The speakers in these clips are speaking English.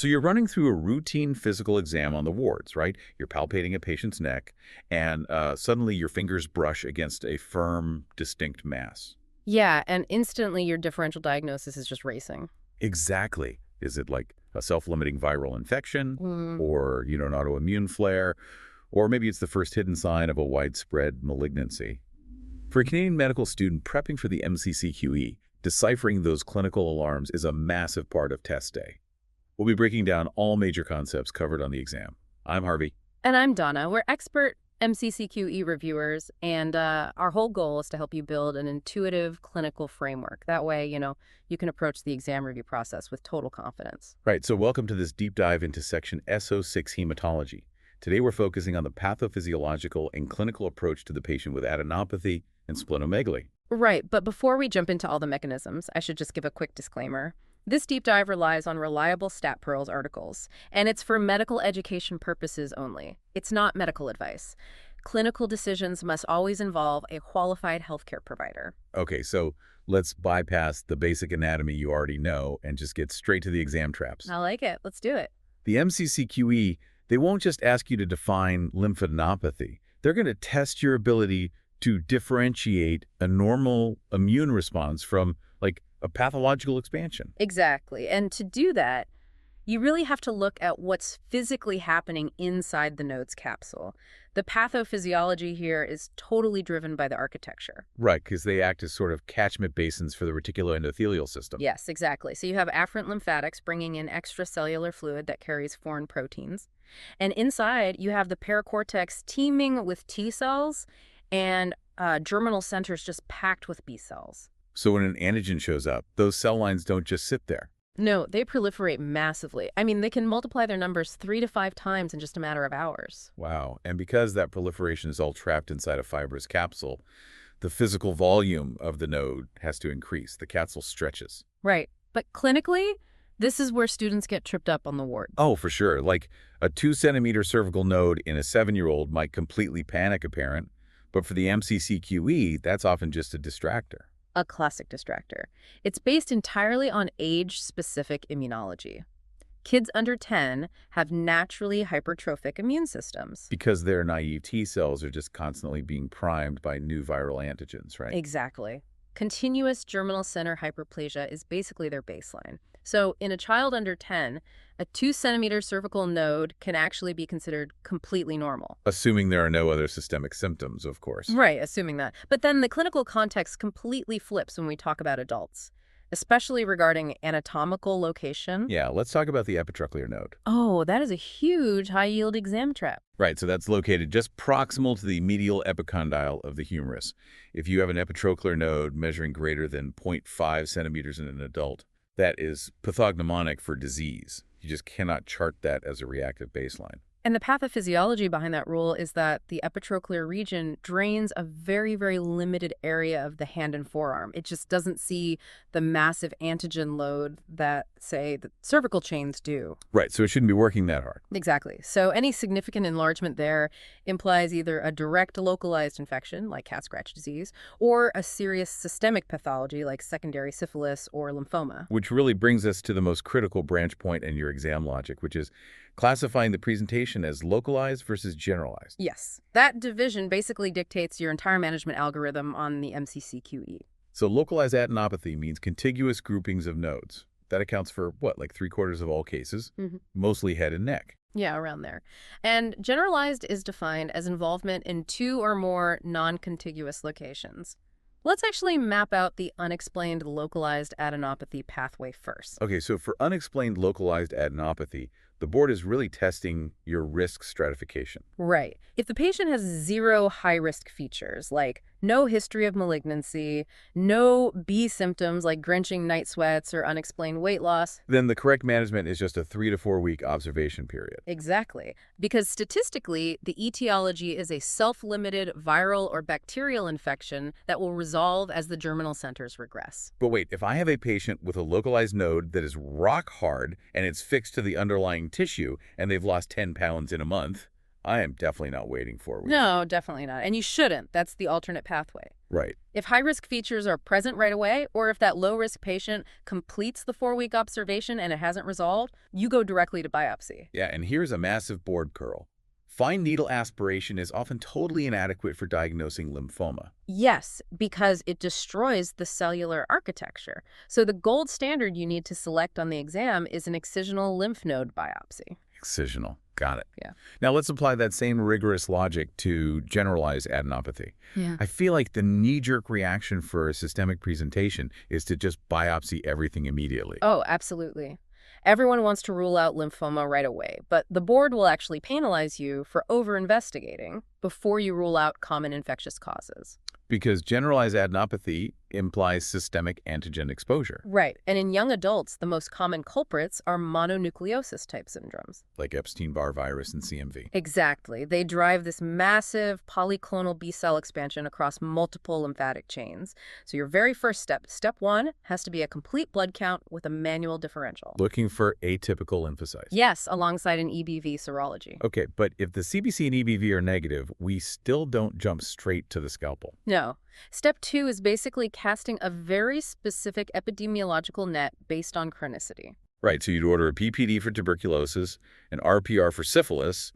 So you're running through a routine physical exam on the wards, right? You're palpating a patient's neck, and suddenly your fingers brush against a firm, distinct mass. Yeah, and instantly your differential diagnosis is just racing. Exactly. Is it like a self-limiting viral infection Mm, or, an autoimmune flare? Or maybe it's the first hidden sign of a widespread malignancy. For a Canadian medical student prepping for the MCCQE, deciphering those clinical alarms is a massive part of test day. We'll be breaking down all major concepts covered on the exam. I'm Harvey. And I'm Donna. We're expert MCCQE reviewers, and our whole goal is to help you build an intuitive clinical framework. That way, you can approach the exam review process with total confidence. Right, so welcome to this deep dive into section S06 HEMATOLOGY. Today we're focusing on the pathophysiological and clinical approach to the patient with adenopathy and splenomegaly. Right, but before we jump into all the mechanisms, I should just give a quick disclaimer. This deep dive relies on reliable StatPearls articles, and it's for medical education purposes only. It's not medical advice. Clinical decisions must always involve a qualified healthcare provider. Okay, so let's bypass the basic anatomy you already know and just get straight to the exam traps. I like it. Let's do it. The MCCQE, they won't just ask you to define lymphadenopathy. They're going to test your ability to differentiate a normal immune response from, like, a pathological expansion. Exactly. And to do that, you really have to look at what's physically happening inside the node's capsule. The pathophysiology here is totally driven by the architecture. Right, because they act as sort of catchment basins for the reticuloendothelial system. Yes, exactly. So you have afferent lymphatics bringing in extracellular fluid that carries foreign proteins. And inside, you have the paracortex teeming with T cells and germinal centers just packed with B cells. So when an antigen shows up, those cell lines don't just sit there. No, they proliferate massively. I mean, they can multiply their numbers 3 to 5 times in just a matter of hours. Wow, and because that proliferation is all trapped inside a fibrous capsule, the physical volume of the node has to increase. The capsule stretches. Right. But clinically, this is where students get tripped up on the ward. Oh, for sure. Like a 2-centimeter cervical node in a 7-year-old might completely panic a parent, but for the MCCQE, that's often just a distractor. A classic distractor. It's based entirely on age-specific immunology. Kids under 10 have naturally hypertrophic immune systems. Because their naive T cells are just constantly being primed by new viral antigens, right? Exactly. Continuous germinal center hyperplasia is basically their baseline. So in a child under 10, a 2-centimeter cervical node can actually be considered completely normal. Assuming there are no other systemic symptoms, of course. Right, assuming that. But then the clinical context completely flips when we talk about adults, especially regarding anatomical location. Yeah, let's talk about the epitrochlear node. Oh, that is a huge high-yield exam trap. Right, so that's located just proximal to the medial epicondyle of the humerus. If you have an epitrochlear node measuring greater than 0.5 centimeters in an adult, that is pathognomonic for disease. You just cannot chart that as a reactive baseline. And the pathophysiology behind that rule is that the epitrochlear region drains a very, very limited area of the hand and forearm. It just doesn't see the massive antigen load that, say, the cervical chains do. Right, so it shouldn't be working that hard. Exactly. So any significant enlargement there implies either a direct localized infection, like cat scratch disease, or a serious systemic pathology, like secondary syphilis or lymphoma. Which really brings us to the most critical branch point in your exam logic, which is classifying the presentation as localized versus generalized. Yes. That division basically dictates your entire management algorithm on the MCCQE. So localized adenopathy means contiguous groupings of nodes. That accounts for, what, like 3/4 of all cases, mostly head and neck. Yeah, around there. And generalized is defined as involvement in 2 or more non-contiguous locations. Let's actually map out the unexplained localized adenopathy pathway first. Okay, so for unexplained localized adenopathy, the board is really testing your risk stratification. Right. If the patient has 0 high-risk features, like no history of malignancy, no B symptoms like drenching night sweats or unexplained weight loss, Then the correct management is just a 3 to 4 week observation period. exactly. Because statistically, the etiology is a self-limited viral or bacterial infection that will resolve as the germinal centers regress. But wait, if I have a patient with a localized node that is rock hard and it's fixed to the underlying tissue and they've lost 10 pounds in a month, I am definitely not waiting 4 weeks. No, definitely not. And you shouldn't. That's the alternate pathway. Right. If high-risk features are present right away, or if that low-risk patient completes the 4-week observation and it hasn't resolved, you go directly to biopsy. Yeah, and here's a massive board curl. Fine needle aspiration is often totally inadequate for diagnosing lymphoma. Yes, because it destroys the cellular architecture. So the gold standard you need to select on the exam is an excisional lymph node biopsy. Excisional. Got it. Yeah. Now let's apply that same rigorous logic to generalized adenopathy. Yeah. I feel like the knee-jerk reaction for a systemic presentation is to just biopsy everything immediately. Oh, absolutely. Everyone wants to rule out lymphoma right away, but the board will actually penalize you for over-investigating before you rule out common infectious causes. Because generalized adenopathy implies systemic antigen exposure, Right. And in young adults, the most common culprits are mononucleosis type syndromes. like Epstein-Barr virus and CMV. Exactly. They drive this massive polyclonal B-cell expansion across multiple lymphatic chains. So your very first step, step 1, has to be a complete blood count with a manual differential. Looking for atypical lymphocytes. Yes, alongside an EBV serology. Okay, but if the CBC and EBV are negative, we still don't jump straight to the scalpel. No. Step 2 is basically casting a very specific epidemiological net based on chronicity. Right, so you'd order a PPD for tuberculosis, an RPR for syphilis,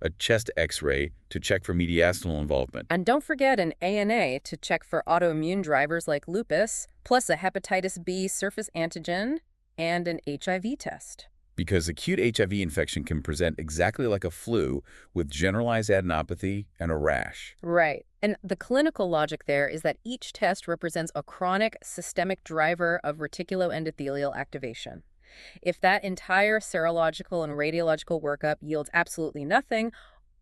a chest x-ray to check for mediastinal involvement. And don't forget an ANA to check for autoimmune drivers like lupus, plus a hepatitis B surface antigen and an HIV test. Because acute HIV infection can present exactly like a flu with generalized adenopathy and a rash. Right. And the clinical logic there is that each test represents a chronic systemic driver of reticuloendothelial activation. If that entire serological and radiological workup yields absolutely nothing,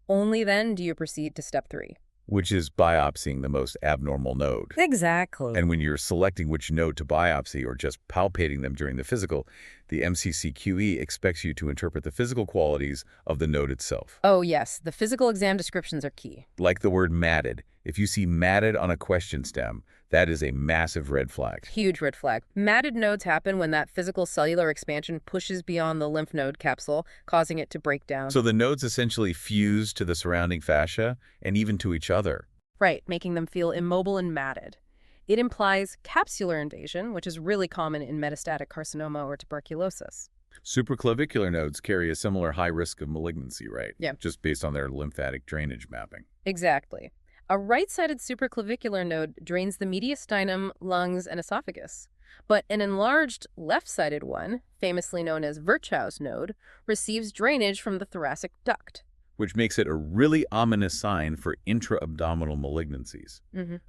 only then do you proceed to step 3. Which is biopsying the most abnormal node. Exactly. And when you're selecting which node to biopsy or just palpating them during the physical, the MCCQE expects you to interpret the physical qualities of the node itself. Oh, yes. The physical exam descriptions are key. Like the word matted. If you see matted on a question stem, that is a massive red flag. Huge red flag. Matted nodes happen when that physical cellular expansion pushes beyond the lymph node capsule, causing it to break down. So the nodes essentially fuse to the surrounding fascia and even to each other. Right, making them feel immobile and matted. It implies capsular invasion, which is really common in metastatic carcinoma or tuberculosis. Supraclavicular nodes carry a similar high risk of malignancy, right? Yeah. Just based on their lymphatic drainage mapping. Exactly. A right-sided supraclavicular node drains the mediastinum, lungs, and esophagus. But an enlarged left-sided one, famously known as Virchow's node, receives drainage from the thoracic duct. Which makes it a really ominous sign for intra-abdominal malignancies,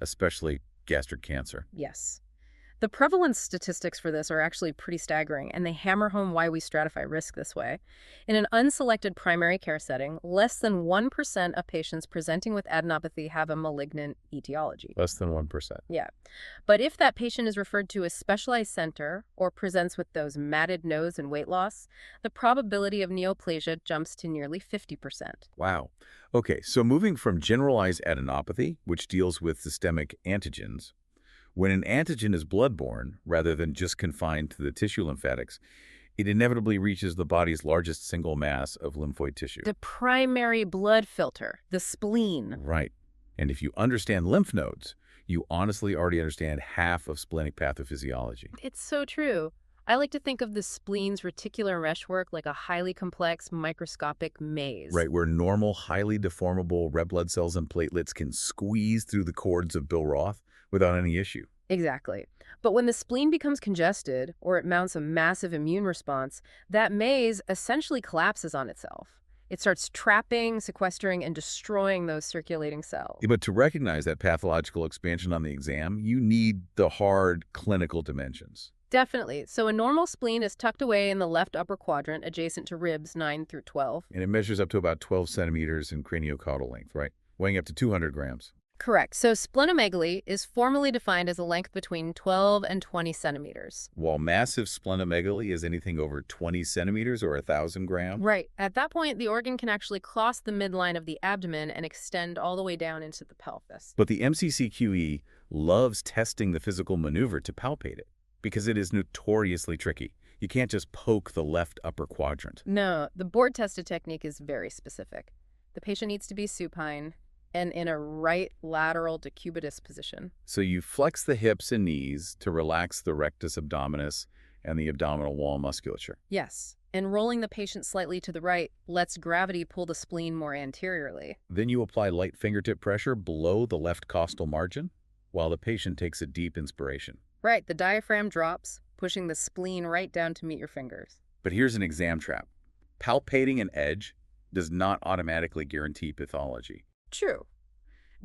especially gastric cancer. Yes. The prevalence statistics for this are actually pretty staggering, and they hammer home why we stratify risk this way. In an unselected primary care setting, less than 1% of patients presenting with adenopathy have a malignant etiology. Less than 1%. Yeah. But if that patient is referred to a specialized center or presents with those matted nodes and weight loss, the probability of neoplasia jumps to nearly 50%. Wow. Okay, so moving from generalized adenopathy, which deals with systemic antigens, when an antigen is bloodborne, rather than just confined to the tissue lymphatics, it inevitably reaches the body's largest single mass of lymphoid tissue. The primary blood filter, the spleen. Right. And if you understand lymph nodes, you honestly already understand half of splenic pathophysiology. It's so true. I like to think of the spleen's reticular meshwork like a highly complex microscopic maze. Right, where normal, highly deformable red blood cells and platelets can squeeze through the cords of Bill Roth without any issue. Exactly. But when the spleen becomes congested or it mounts a massive immune response, that maze essentially collapses on itself. It starts trapping, sequestering, and destroying those circulating cells. But to recognize that pathological expansion on the exam, you need the hard clinical dimensions. Definitely. So a normal spleen is tucked away in the left upper quadrant adjacent to ribs 9 through 12. And it measures up to about 12 centimeters in craniocaudal length, right? Weighing up to 200 grams. Correct. So splenomegaly is formally defined as a length between 12 and 20 centimeters. While massive splenomegaly is anything over 20 centimeters or 1,000 grams. Right. At that point, the organ can actually cross the midline of the abdomen and extend all the way down into the pelvis. But the MCCQE loves testing the physical maneuver to palpate it because it is notoriously tricky. You can't just poke the left upper quadrant. No, the board-tested technique is very specific. The patient needs to be supine and in a right lateral decubitus position. So you flex the hips and knees to relax the rectus abdominis and the abdominal wall musculature. Yes, and rolling the patient slightly to the right lets gravity pull the spleen more anteriorly. Then you apply light fingertip pressure below the left costal margin while the patient takes a deep inspiration. Right, the diaphragm drops, pushing the spleen right down to meet your fingers. But here's an exam trap. Palpating an edge does not automatically guarantee pathology. True.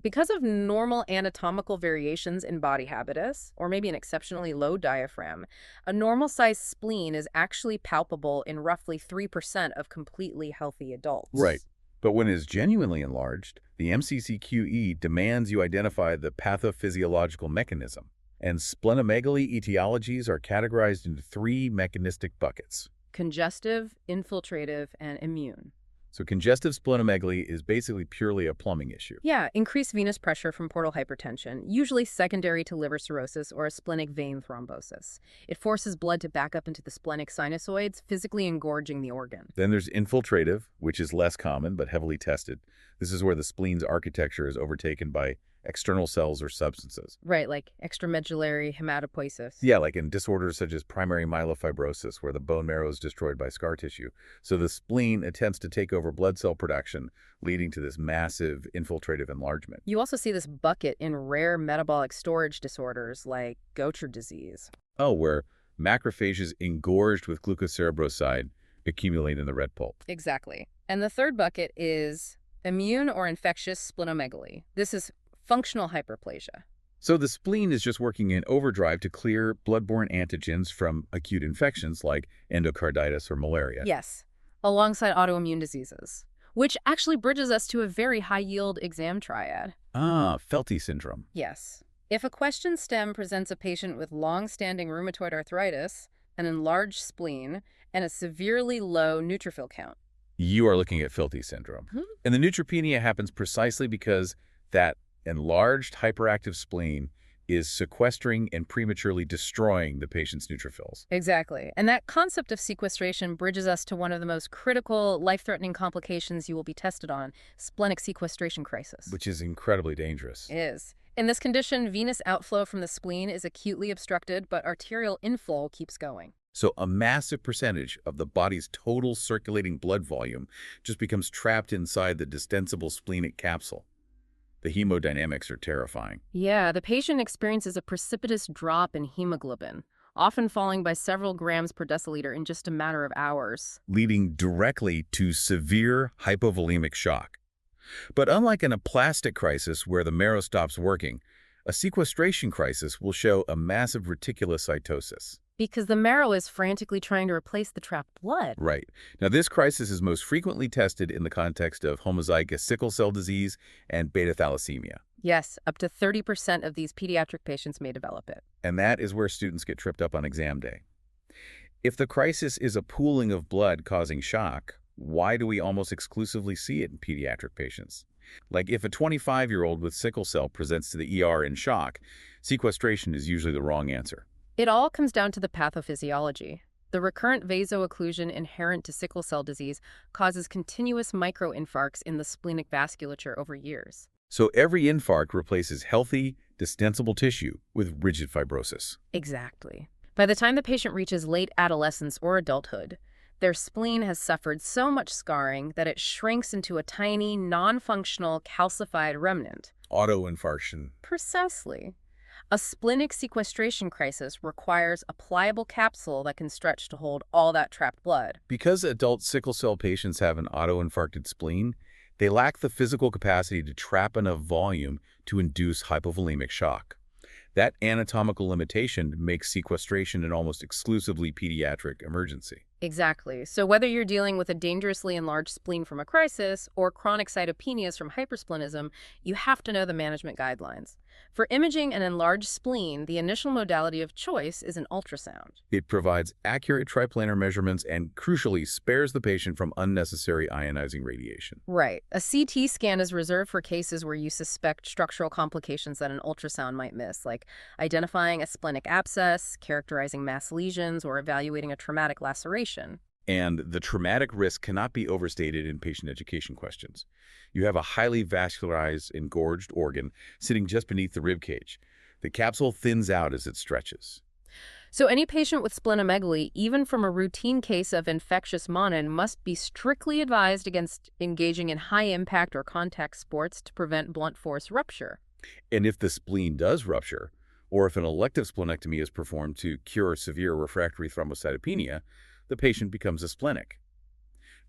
Because of normal anatomical variations in body habitus, or maybe an exceptionally low diaphragm, a normal-sized spleen is actually palpable in roughly 3% of completely healthy adults. Right. But when it is genuinely enlarged, the MCCQE demands you identify the pathophysiological mechanism. And splenomegaly etiologies are categorized into 3 mechanistic buckets. Congestive, infiltrative, and immune. So congestive splenomegaly is basically purely a plumbing issue. Yeah, increased venous pressure from portal hypertension, usually secondary to liver cirrhosis or a splenic vein thrombosis. It forces blood to back up into the splenic sinusoids, physically engorging the organ. Then there's infiltrative, which is less common but heavily tested. This is where the spleen's architecture is overtaken by external cells or substances. Right, like extramedullary hematopoiesis. Yeah, like in disorders such as primary myelofibrosis, where the bone marrow is destroyed by scar tissue. So the spleen attempts to take over blood cell production, leading to this massive infiltrative enlargement. You also see this bucket in rare metabolic storage disorders like Gaucher disease. Oh, where macrophages engorged with glucocerebroside accumulate in the red pulp. Exactly. And the third bucket is immune or infectious splenomegaly. This is functional hyperplasia. So the spleen is just working in overdrive to clear bloodborne antigens from acute infections like endocarditis or malaria. Yes, alongside autoimmune diseases, which actually bridges us to a very high-yield exam triad. Ah, Felty syndrome. Yes. If a question stem presents a patient with long-standing rheumatoid arthritis, an enlarged spleen, and a severely low neutrophil count. You are looking at Felty syndrome. And the neutropenia happens precisely because that enlarged hyperactive spleen is sequestering and prematurely destroying the patient's neutrophils. Exactly. And that concept of sequestration bridges us to one of the most critical, life-threatening complications you will be tested on, splenic sequestration crisis. Which is incredibly dangerous. It is. In this condition, venous outflow from the spleen is acutely obstructed, but arterial inflow keeps going. So a massive percentage of the body's total circulating blood volume just becomes trapped inside the distensible splenic capsule. The hemodynamics are terrifying. Yeah, the patient experiences a precipitous drop in hemoglobin, often falling by several grams per deciliter in just a matter of hours. Leading directly to severe hypovolemic shock. But unlike an aplastic crisis where the marrow stops working, a sequestration crisis will show a massive reticulocytosis. Because the marrow is frantically trying to replace the trapped blood. Right. Now, this crisis is most frequently tested in the context of homozygous sickle cell disease and beta thalassemia. Yes, up to 30% of these pediatric patients may develop it. And that is where students get tripped up on exam day. If the crisis is a pooling of blood causing shock, why do we almost exclusively see it in pediatric patients? Like if a 25-year-old with sickle cell presents to the ER in shock, sequestration is usually the wrong answer. It all comes down to the pathophysiology. The recurrent vaso-occlusion inherent to sickle cell disease causes continuous microinfarcts in the splenic vasculature over years. So every infarct replaces healthy, distensible tissue with rigid fibrosis. Exactly. By the time the patient reaches late adolescence or adulthood, their spleen has suffered so much scarring that it shrinks into a tiny, non-functional, calcified remnant. Autoinfarction. Precisely. A splenic sequestration crisis requires a pliable capsule that can stretch to hold all that trapped blood. Because adult sickle cell patients have an autoinfarcted spleen, they lack the physical capacity to trap enough volume to induce hypovolemic shock. That anatomical limitation makes sequestration an almost exclusively pediatric emergency. Exactly. So whether you're dealing with a dangerously enlarged spleen from a crisis or chronic cytopenias from hypersplenism, you have to know the management guidelines. For imaging an enlarged spleen, the initial modality of choice is an ultrasound. It provides accurate triplanar measurements and, crucially, spares the patient from unnecessary ionizing radiation. Right. A CT scan is reserved for cases where you suspect structural complications that an ultrasound might miss, like identifying a splenic abscess, characterizing mass lesions, or evaluating a traumatic laceration. And the traumatic risk cannot be overstated in patient education questions. You have a highly vascularized, engorged organ sitting just beneath the rib cage. The capsule thins out as it stretches. So any patient with splenomegaly, even from a routine case of infectious monon, must be strictly advised against engaging in high-impact or contact sports to prevent blunt force rupture. And if the spleen does rupture, or if an elective splenectomy is performed to cure severe refractory thrombocytopenia, the patient becomes a splenic.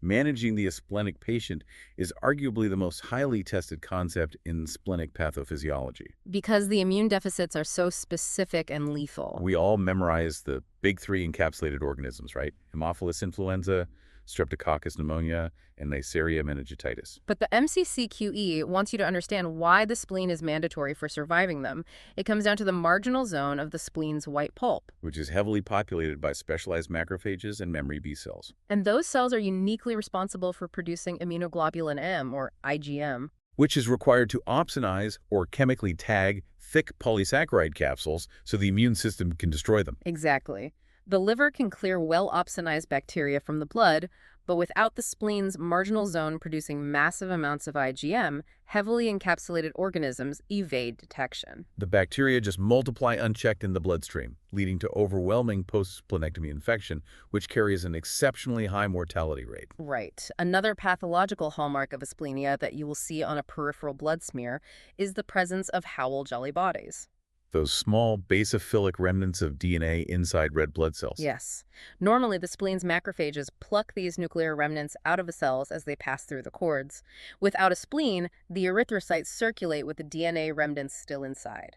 Managing the asplenic patient is arguably the most highly tested concept in splenic pathophysiology. Because the immune deficits are so specific and lethal. We all memorize the big three encapsulated organisms, right? Haemophilus influenza, Streptococcus pneumonia, and Neisseria meningitis. But the MCCQE wants you to understand why the spleen is mandatory for surviving them. It comes down to the marginal zone of the spleen's white pulp. Which is heavily populated by specialized macrophages and memory B cells. And those cells are uniquely responsible for producing immunoglobulin M, or IgM. Which is required to opsonize or chemically tag thick polysaccharide capsules so the immune system can destroy them. Exactly. The liver can clear well-opsonized bacteria from the blood, but without the spleen's marginal zone producing massive amounts of IgM, heavily encapsulated organisms evade detection. The bacteria just multiply unchecked in the bloodstream, leading to overwhelming post-splenectomy infection, which carries an exceptionally high mortality rate. Right. Another pathological hallmark of asplenia that you will see on a peripheral blood smear is the presence of Howell jelly bodies. Those small basophilic remnants of DNA inside red blood cells. Yes. Normally, the spleen's macrophages pluck these nuclear remnants out of the cells as they pass through the cords. Without a spleen, the erythrocytes circulate with the DNA remnants still inside.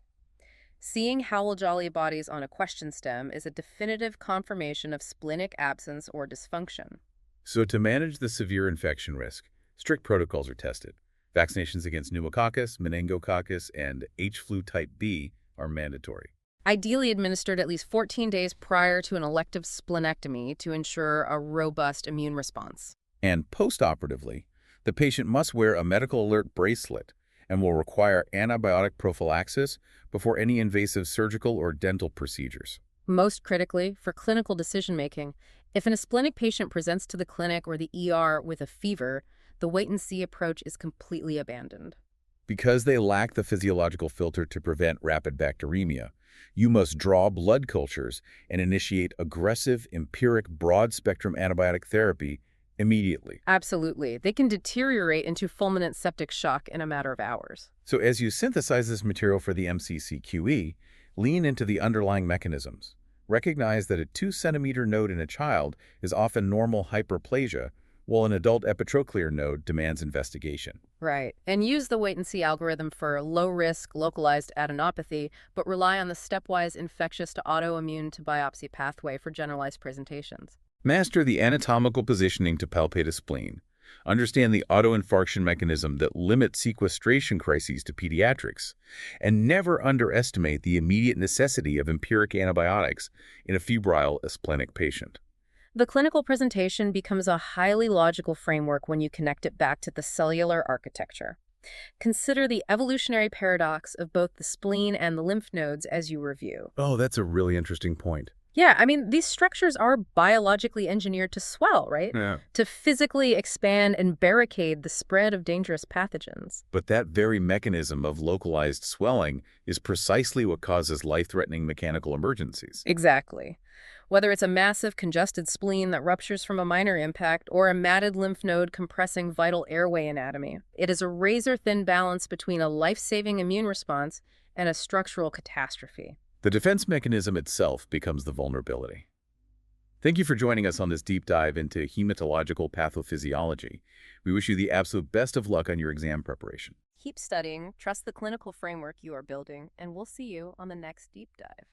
Seeing Howell jelly bodies on a question stem is a definitive confirmation of splenic absence or dysfunction. So to manage the severe infection risk, strict protocols are tested. Vaccinations against pneumococcus, meningococcus, and H. flu type B are mandatory. Ideally administered at least 14 days prior to an elective splenectomy to ensure a robust immune response. And postoperatively, the patient must wear a medical alert bracelet and will require antibiotic prophylaxis before any invasive surgical or dental procedures. Most critically, for clinical decision-making, if an asplenic patient presents to the clinic or the ER with a fever, the wait-and-see approach is completely abandoned. Because they lack the physiological filter to prevent rapid bacteremia, you must draw blood cultures and initiate aggressive, empiric, broad-spectrum antibiotic therapy immediately. Absolutely. They can deteriorate into fulminant septic shock in a matter of hours. So as you synthesize this material for the MCCQE, lean into the underlying mechanisms. Recognize that a 2-centimeter node in a child is often normal hyperplasia, while an adult epitrochlear node demands investigation. Right. And use the wait-and-see algorithm for low-risk, localized adenopathy, but rely on the stepwise infectious to autoimmune to biopsy pathway for generalized presentations. Master the anatomical positioning to palpate a spleen. Understand the autoinfarction mechanism that limits sequestration crises to pediatrics. And never underestimate the immediate necessity of empiric antibiotics in a febrile asplenic patient. The clinical presentation becomes a highly logical framework when you connect it back to the cellular architecture. Consider the evolutionary paradox of both the spleen and the lymph nodes as you review. Oh, that's a really interesting point. Yeah, I mean, these structures are biologically engineered to swell, right? Yeah. To physically expand and barricade the spread of dangerous pathogens. But that very mechanism of localized swelling is precisely what causes life-threatening mechanical emergencies. Exactly. Whether it's a massive congested spleen that ruptures from a minor impact or a matted lymph node compressing vital airway anatomy, it is a razor-thin balance between a life-saving immune response and a structural catastrophe. The defense mechanism itself becomes the vulnerability. Thank you for joining us on this deep dive into hematological pathophysiology. We wish you the absolute best of luck on your exam preparation. Keep studying, trust the clinical framework you are building, and we'll see you on the next deep dive.